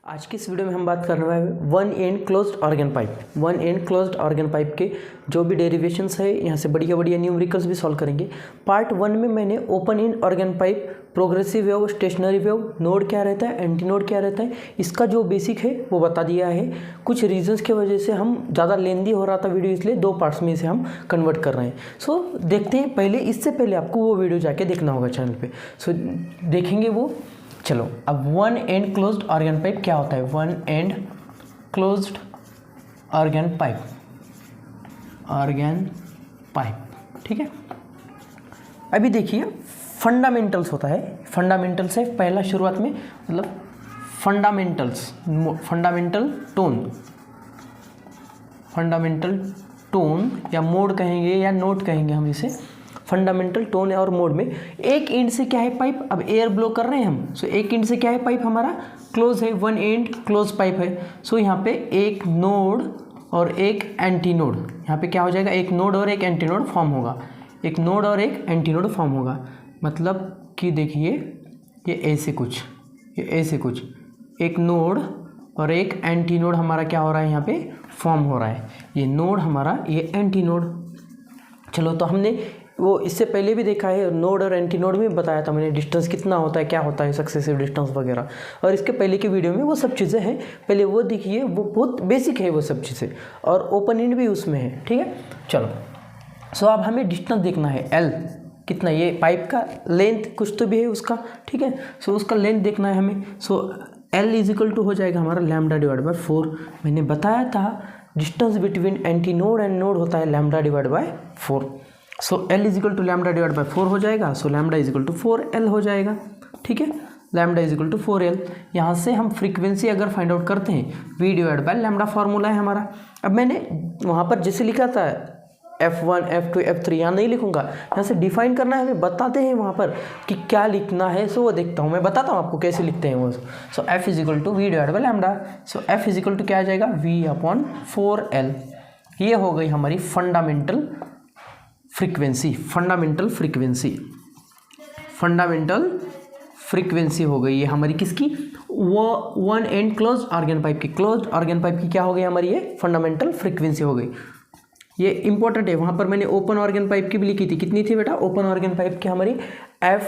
आज की इस वीडियो में हम बात करने वाले हैं one and closed organ pipe. One and closed organ pipe के जो भी डेरिवेशंस है यहाँ से बढ़िया बढ़िया न्यूमेरिकल्स भी सॉल्व करेंगे। पार्ट 1 में मैंने open and organ pipe, progressive wave, stationary wave, node क्या रहता है, एंटी नोड क्या रहता है, इसका जो बेसिक है वो बता दिया है। कुछ रीजंस की वजह से हम ज़्यादा लेंदी हो रहा था वीडियो, इसलिए 2 पार्ट्स में इसे हम कन्वर्ट कर रहे हैं। सो देखते हैं, पहले इससे पहले आपको वो वीडियो जाके देखना होगा चैनल पर। सो देखेंगे वो। चलो अब one and closed organ pipe क्या होता है। One and closed organ pipe, organ pipe, ठीक है। अभी देखिए फंडामेंटल्स होता है। फंडामेंटल्स है पहला शुरुआत में, मतलब fundamentals, fundamental tone, fundamental tone या मोड कहेंगे या नोट कहेंगे हम इसे। फंडामेंटल टोन और मोड में एक एंड से क्या है पाइप, अब एयर ब्लो कर रहे हैं हम। सो एक एंड से क्या है पाइप हमारा क्लोज है, वन एंड क्लोज पाइप है। सो यहाँ पे एक नोड और एक एंटी नोड, यहाँ पे क्या हो जाएगा, एक नोड और एक एंटी नोड फॉर्म होगा, एक नोड और एक एंटी नोड फॉर्म होगा। मतलब कि देखिए ये ऐसे कुछ, ये ऐसे कुछ, एक नोड और एक एंटी नोड हमारा क्या हो रहा है, यहाँ पे फॉर्म हो रहा है। ये नोड हमारा, ये एंटी नोड। चलो तो हमने वो इससे पहले भी देखा है, नोड और एंटी नोड में बताया था मैंने डिस्टेंस कितना होता है, क्या होता है सक्सेसिव डिस्टेंस वगैरह, और इसके पहले की वीडियो में वो सब चीज़ें हैं। पहले वो देखिए, वो बहुत बेसिक है वो सब चीज़ें, और ओपन एंड भी उसमें है, ठीक है। चलो सो अब हमें डिस्टेंस देखना है, एल कितना, ये पाइप का लेंथ कुछ तो भी है उसका, ठीक है। सो उसका लेंथ देखना है हमें। सो एल इज इक्वल टू हो जाएगा हमारा लैम्डा डिवाइड बाय 4। मैंने बताया था distance between antinode and node होता है lambda divide by 4। So L is equal to lambda divide by 4 हो जाएगा। So lambda is equal to 4L हो जाएगा, ठीक है। Lambda is equal to 4L। यहाँ से हम फ्रीक्वेंसी अगर फाइंड आउट करते हैं, V divide by lambda formula है हमारा। अब मैंने वहाँ पर जैसे लिखा था F1, F2, F3, यहाँ नहीं लिखूंगा, यहाँ से डिफाइन करना है, हमें बताते हैं वहाँ पर कि क्या लिखना है। सो वो देखता हूँ, मैं बताता हूँ आपको कैसे लिखते हैं वो। So F is equal to V divide by lambda. So F is equal to क्या आ जाएगा, V/4L। ये हो गई हमारी fundamental frequency, fundamental frequency, fundamental frequency हो गई ये हमारी किसकी, वो one end close organ pipe की। क्लोज ऑर्गन पाइप की क्या हो गई हमारी, ये फंडामेंटल फ्रीक्वेंसी हो गई। ये इंपॉर्टेंट है, वहाँ पर मैंने ओपन ऑर्गन पाइप की भी लिखी थी। कितनी थी बेटा ओपन ऑर्गन पाइप की हमारी, F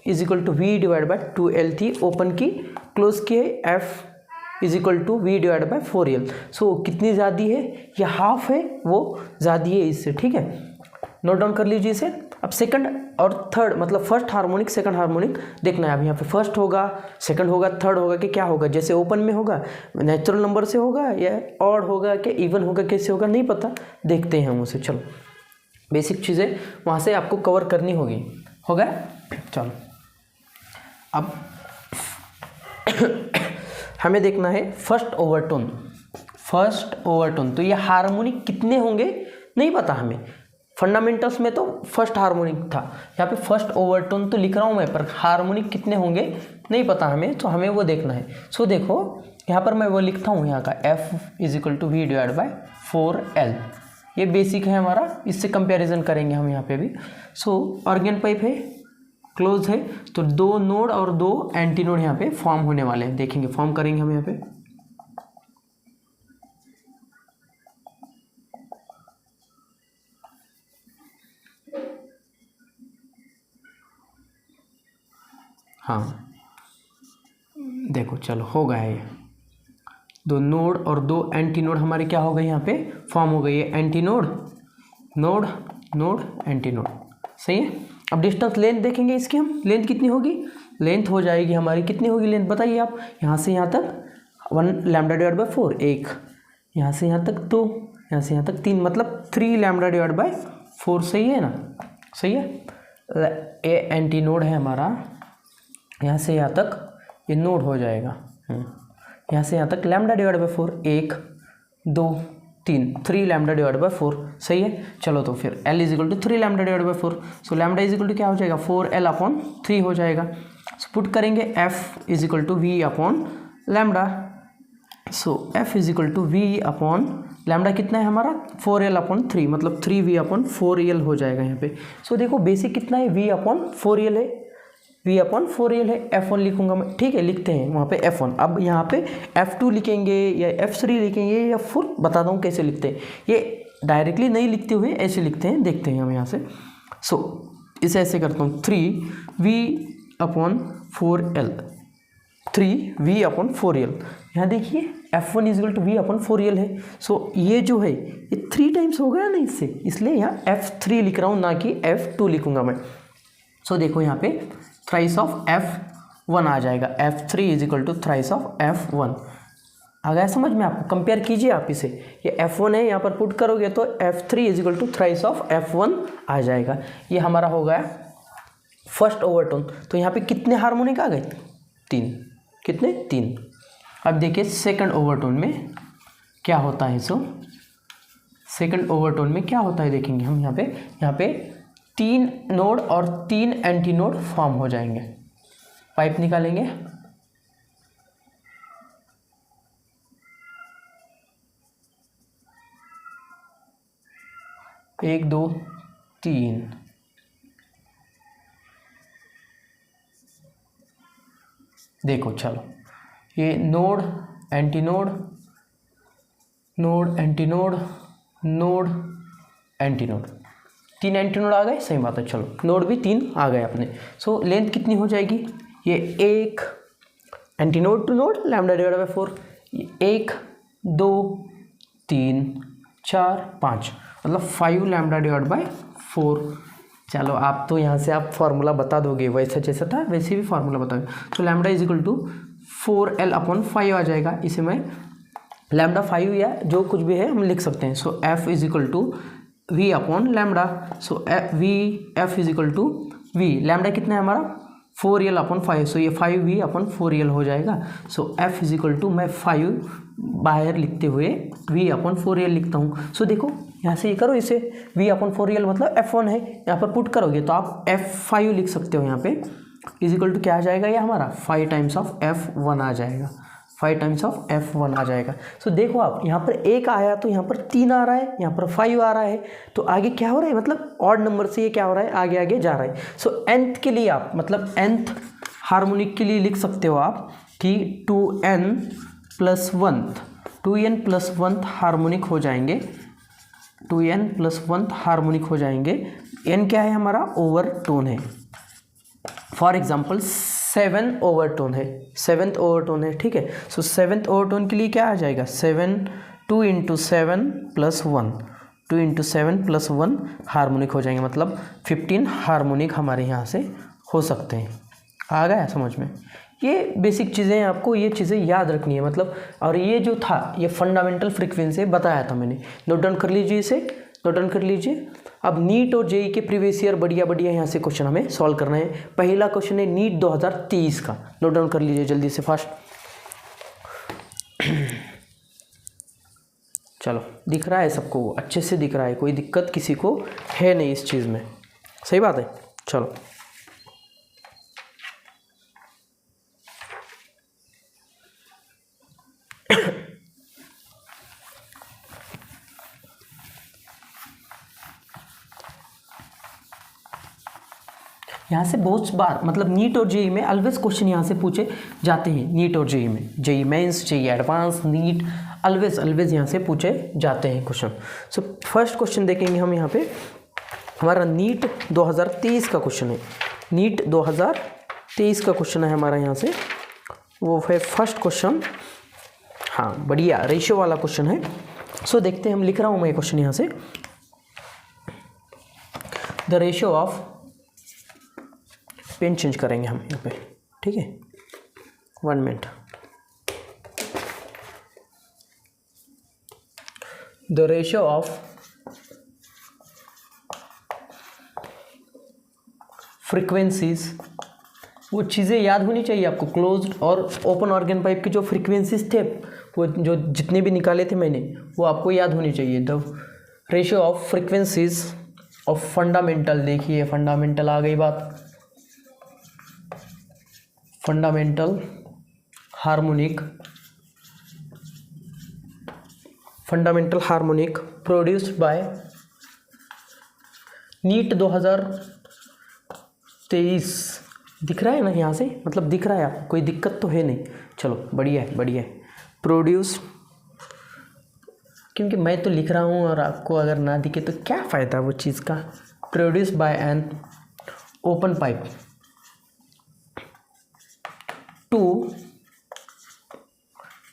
is equal to V divide by 2L थी ओपन की। क्लोज की है F is equal to V divide by 4L। So कितनी ज़्यादा है, ये हाफ है, वो ज़्यादा है इससे, ठीक है। नोट डाउन कर लीजिए इसे। अब सेकंड और थर्ड, मतलब फर्स्ट हार्मोनिक सेकंड हार्मोनिक देखना है। अब यहाँ पे फर्स्ट होगा, सेकंड होगा, थर्ड होगा कि क्या होगा। जैसे ओपन में होगा नेचुरल नंबर से होगा या ऑड होगा कि इवन होगा, कैसे होगा नहीं पता, देखते हैं हम उसे। चलो बेसिक चीज़ें वहाँ से आपको कवर करनी होगी, हो गया। चलो अब हमें देखना है फर्स्ट ओवरटोन, फर्स्ट ओवरटोन। तो ये हार्मोनिक कितने होंगे नहीं पता हमें, फंडामेंटल्स में तो फर्स्ट हार्मोनिक था, यहाँ पे फर्स्ट ओवरटोन तो लिख रहा हूँ मैं, पर हार्मोनिक कितने होंगे नहीं पता हमें, तो हमें वो देखना है। सो देखो यहाँ पर मैं वो लिखता हूँ, यहाँ का F is equal to V divide by 4L। ये बेसिक है हमारा, इससे कंपैरिजन करेंगे हम यहाँ पे भी। सो ऑर्गन पाइप है, क्लोज है, तो 2 नोड और 2 एंटी नोड यहाँ पे फॉर्म होने वाले हैं, देखेंगे फॉर्म करेंगे हम यहाँ पे। हाँ देखो चलो हो गया है, ये 2 नोड और 2 एंटी नोड हमारे क्या हो गए यहाँ पे फॉर्म हो गई है। Anti node, node, node, anti node, सही है। अब डिस्टेंस लेंथ देखेंगे इसकी हम, लेंथ कितनी होगी, लेंथ हो जाएगी हमारी, कितनी होगी लेंथ बताइए आप। यहाँ से यहाँ तक 1 लैम्डा डिवाइड बाय 4, 1, यहाँ से यहाँ तक 2, यहाँ से यहाँ तक 3, मतलब 3 लैम्डा डिवाइड बाय 4, सही है ना, सही है। ये एंटी नोड है हमारा, यहाँ से यहाँ तक ये नोड हो जाएगा, यहाँ से यहाँ तक lambda divide by 4, 1, 2, 3 lambda divide by 4, सही है। चलो तो फिर L is equal to 3 lambda divide by 4। So lambda is equal to क्या हो जाएगा, 4L/3 हो जाएगा। सो पुट करेंगे F इज इक्वल टू V/लैम्डा। So F is equal to V/लैम्डा कितना है हमारा, 4L/3, मतलब 3V/4L हो जाएगा यहाँ पे। सो देखो बेसिक कितना है, V/4L है, v/4l है, F1 लिखूंगा मैं, ठीक है, लिखते हैं वहाँ पे F1। अब यहाँ पे F2 लिखेंगे या F3 लिखेंगे या फिर बताता हूँ कैसे लिखते हैं। ये डायरेक्टली नहीं लिखते हुए ऐसे लिखते हैं, देखते हैं हम यहाँ से। सो इसे ऐसे करता हूँ 3v/4l, 3v/4l। यहाँ देखिए F1 = v/4l है। सो ये जो है ये 3 टाइम्स हो गया ना इससे, इसलिए यहाँ F3 लिख रहा हूँ, ना कि F2 लिखूंगा मैं। सो देखो यहाँ पे थ्राइस ऑफ F1 आ जाएगा, F3 = थ्राइस ऑफ F1। आ गया समझ में आपको? कंपेयर कीजिए आप इसे, ये F1 है, यहाँ पर पुट करोगे तो F3 = थ्राइस ऑफ F1 आ जाएगा। ये हमारा हो गया फर्स्ट ओवरटोन। तो यहाँ पे कितने हार्मोनिक आ गए? 3। कितने? 3। अब देखिए सेकंड ओवरटोन में क्या होता है। सो सेकंड ओवरटोन में क्या होता है देखेंगे हम। यहाँ पे 3 नोड और 3 एंटी नोड फॉर्म हो जाएंगे। पाइप निकालेंगे, एक, दो, 3। देखो चलो, ये node anti node, node anti node, node anti node, 3 anti node आ गए। सही बात है, चलो नोड भी 3 आ गए अपने। सो लेंथ कितनी हो जाएगी? ये 1 एंटी नोड टू नोड λ/4, 1, 2, 3, 4, 5, मतलब 5 λ/4। चलो आप तो यहाँ से आप फार्मूला बता दोगे, वैसा जैसा था वैसे भी फार्मूला बताओगे। तो λ = 4l/5 आ जाएगा। इसे मैं λ5 या जो कुछ भी है हम लिख सकते हैं। सो F = v/λ। सो F = v, लैम्डा कितना है हमारा? 4l/5। सो ये 5v/4l हो जाएगा। सो F = मैं 5 बाहर लिखते हुए v/4l लिखता हूँ। सो देखो यहाँ से ये करो, इसे v/4l मतलब F1 है, यहाँ पर पुट करोगे तो आप F5 लिख सकते हो। यहाँ पे = क्या आ जाएगा? ये हमारा 5 टाइम्स ऑफ F1 आ जाएगा, 5 टाइम्स ऑफ F1 आ जाएगा। सो देखो आप यहाँ पर 1 आया तो यहाँ पर 3 आ रहा है, यहाँ पर 5 आ रहा है, तो आगे क्या हो रहा है? मतलब ऑड नंबर से ये क्या हो रहा है? आगे आगे जा रहा है। सो nth के लिए आप मतलब nth हार्मोनिक के लिए लिख सकते हो आप कि 2n+1 हार्मोनिक हो जाएंगे, 2n+1 हार्मोनिक हो जाएंगे। n क्या है हमारा? ओवरटोन है। फॉर एग्जाम्पल 7 ओवरटोन है, 7th ओवरटोन है, ठीक है। सो 7th ओवरटोन के लिए क्या आ जाएगा? 2 × 7 + 1, 2 × 7 + 1 हार्मोनिक हो जाएंगे, मतलब 15 हार्मोनिक हमारे यहाँ से हो सकते हैं। आ गया समझ में? ये बेसिक चीज़ें आपको ये चीज़ें याद रखनी है मतलब। और ये जो था ये फंडामेंटल फ्रीक्वेंसी बताया था मैंने, नोट डाउन कर लीजिए, इसे नोट डाउन कर लीजिए। अब नीट और जेई के प्रीवियस ईयर बढ़िया बढ़िया यहाँ से क्वेश्चन हमें सॉल्व करना है। पहला क्वेश्चन है नीट 2023 का, नोट डाउन कर लीजिए जल्दी से फास्ट। चलो दिख रहा है सबको, अच्छे से दिख रहा है, कोई दिक्कत किसी को है नहीं इस चीज़ में, सही बात है। चलो यहाँ से बहुत बार मतलब नीट और जेई में ऑलवेज क्वेश्चन यहाँ से पूछे जाते हैं। नीट और जेई में, JEE Mains, JEE Advance, NEET, always यहाँ से पूछे जाते हैं क्वेश्चन। सो फर्स्ट क्वेश्चन देखेंगे हम यहाँ पे, हमारा नीट 2023 का क्वेश्चन है। नीट 2023 का क्वेश्चन है हमारा यहाँ से, वो है फर्स्ट क्वेश्चन। हाँ बढ़िया, रेशियो वाला क्वेश्चन है। सो देखते हैं, हम लिख रहा हूँ मैं क्वेश्चन यहाँ से, the ratio of, pen change करेंगे हम यहाँ पे, ठीक है, 1 मिनट। द रेशियो ऑफ फ्रीक्वेंसीज, वो चीज़ें याद होनी चाहिए आपको। क्लोज्ड और ओपन ऑर्गन पाइप की जो फ्रीक्वेंसीज थे, वो जो जितने भी निकाले थे मैंने, वो आपको याद होनी चाहिए। The ratio of frequencies of fundamental, देखिए फंडामेंटल आ गई बात, fundamental harmonic, fundamental harmonic produced by NEET 2023 दिख रहा है ना यहाँ से, मतलब दिख रहा है आपको, कोई दिक्कत तो है नहीं। चलो बढ़िया है, बढ़िया है। प्रोड्यूस, क्योंकि मैं तो लिख रहा हूँ और आपको अगर ना दिखे तो क्या फ़ायदा वो चीज़ का। Produce by an open pipe to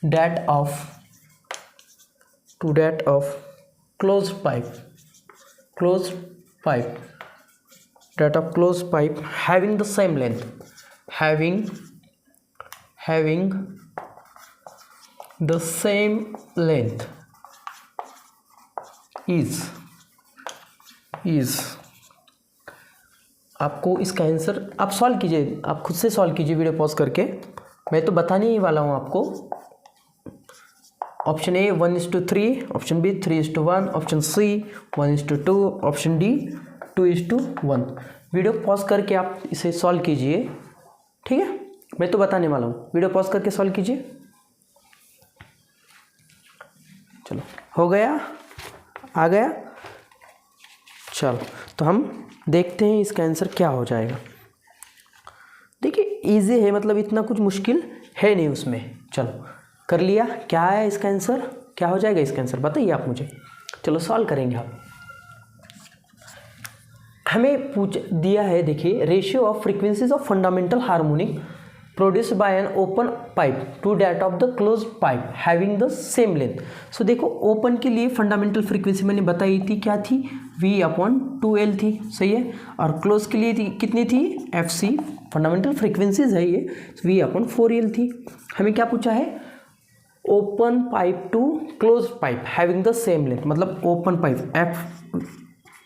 that of closed pipe that of closed pipe having the same length, having the same length is आपको इसका आंसर आप सॉल्व कीजिए, आप खुद से सॉल्व कीजिए वीडियो पॉज करके, मैं तो बताने ही वाला हूँ आपको। Option A 1:3, option B 3:1, option C 1:2, option D 2:1। Video pause करके आप इसे सॉल्व कीजिए, ठीक है, मैं तो बताने वाला हूँ। वीडियो पॉज करके सॉल्व कीजिए। चलो हो गया, आ गया। चलो तो हम देखते हैं इसका आंसर क्या हो जाएगा। देखिए इजी है, मतलब इतना कुछ मुश्किल है नहीं उसमें। चलो कर लिया, क्या है इसका आंसर, क्या हो जाएगा इसका आंसर बताइए आप मुझे। चलो सॉल्व करेंगे आप। हमें पूछ दिया है, देखिए ratio of frequencies of fundamental harmonic produced by an open pipe to that of the closed pipe having the same length. So देखो ओपन के लिए फंडामेंटल फ्रीक्वेंसी मैंने बताई थी, क्या थी, V/2L थी, सही है। और क्लोज के लिए थी कितनी थी, FC, फंडामेंटल फ्रीक्वेंसीज है ये, V/4L थी। हमें क्या पूछा है, open pipe to close pipe having the same length, मतलब open pipe F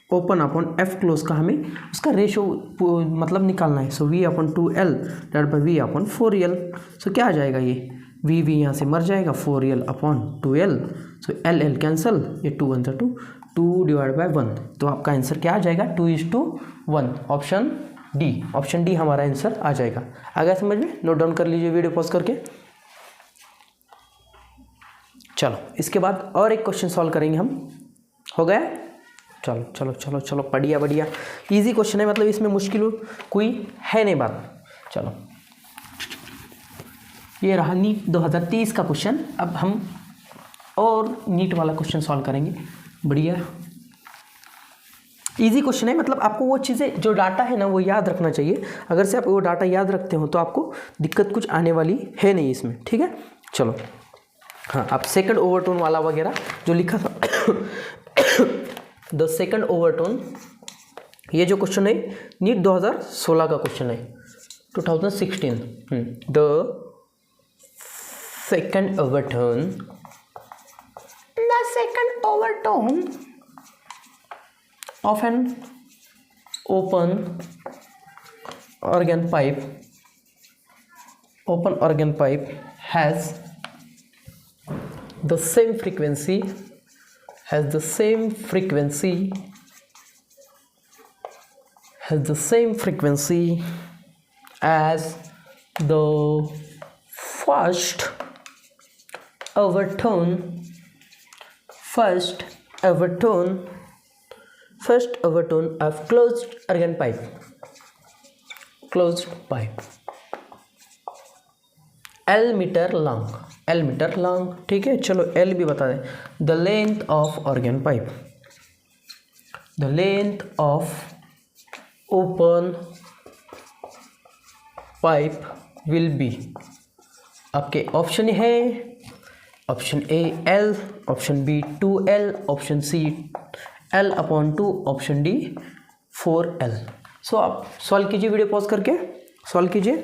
open upon F close का हमें उसका रेशो मतलब निकालना है। सो V/2L डेट बाई V/4L। सो क्या आ जाएगा, ये V यहाँ से मर जाएगा, 4L/2L। सो L कैंसल, ये 2 1 2, 2 डिवाइड बाई 1। तो आपका आंसर क्या आ जाएगा, 2:1। ऑप्शन डी हमारा आंसर आ जाएगा। आ गया समझ में, नोट डाउन कर लीजिए वीडियो पॉज करके। चलो इसके बाद और एक क्वेश्चन सॉल्व करेंगे हम, हो गया। चलो चलो चलो चलो बढ़िया बढ़िया, इजी क्वेश्चन है, मतलब इसमें मुश्किल कोई है नहीं बात। चलो ये रहा नीट 2023 का क्वेश्चन। अब हम और नीट वाला क्वेश्चन सॉल्व करेंगे। बढ़िया इजी क्वेश्चन है, मतलब आपको वो चीज़ें जो डाटा है ना वो याद रखना चाहिए। अगर से आप वो डाटा याद रखते हो तो आपको दिक्कत कुछ आने वाली है नहीं इसमें, ठीक है। चलो हाँ, आप सेकंड ओवरटोन वाला वगैरह जो लिखा था द सेकंड ओवरटोन, ये जो क्वेश्चन है नीट 2016 का क्वेश्चन है, 2016। The second overtone of an open organ pipe has the same frequency as the first overtone of closed organ pipe, L metre long, ठीक है। चलो L भी बता दें। The length of organ pipe, the length of open pipe will be, आपके option है, option A L, option B 2L, option C L/2, option D 4L। So आप solve कीजिए वीडियो पॉज करके, सॉल्व कीजिए।